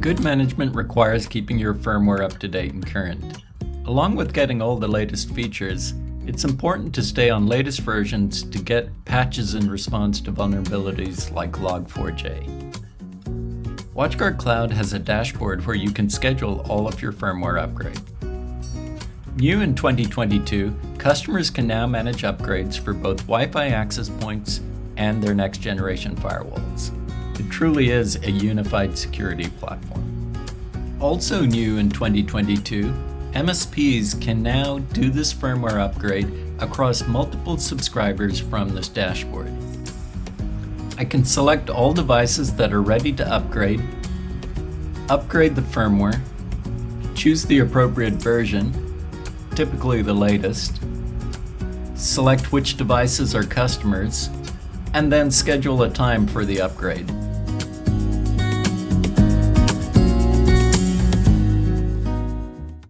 Good management requires keeping your firmware up to date and current. Along with getting all the latest features, it's important to stay on latest versions to get patches in response to vulnerabilities like Log4j. WatchGuard Cloud has a dashboard where you can schedule all of your firmware upgrade. New in 2022, customers can now manage upgrades for both Wi-Fi access points and their next generation firewalls. It truly is a unified security platform. Also new in 2022, MSPs can now do this firmware upgrade across multiple subscribers from this dashboard. I can select all devices that are ready to upgrade the firmware, choose the appropriate version, typically the latest, select which devices are customers, and then schedule a time for the upgrade.